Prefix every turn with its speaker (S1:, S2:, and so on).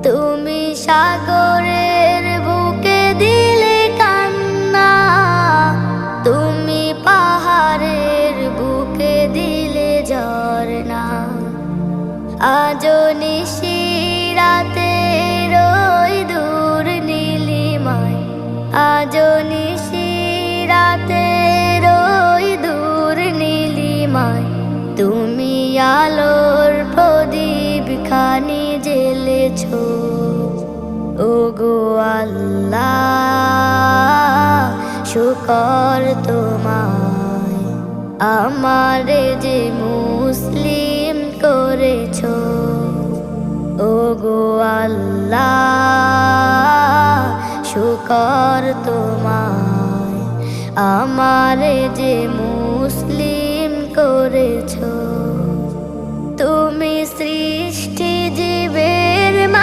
S1: তুমি সাগরের বুকে দিলে কান্না, তুমি পাহাড়ের বুকে দিলে ঝরনা। আজও নিশিরাতে রই দূর নীলিমায়, আজও নিশিরাতে রই দূর নীলিমায়। তুমি আলোর প্রদীপ খানি জ্বেলেছো, ওগো আল্লাহ শুকর তোমায়, আমারে যে মুসলিম করেছো। ওগো আল্লাহ শুকর তোমায়, আমারে যে মুসলিম করেছো।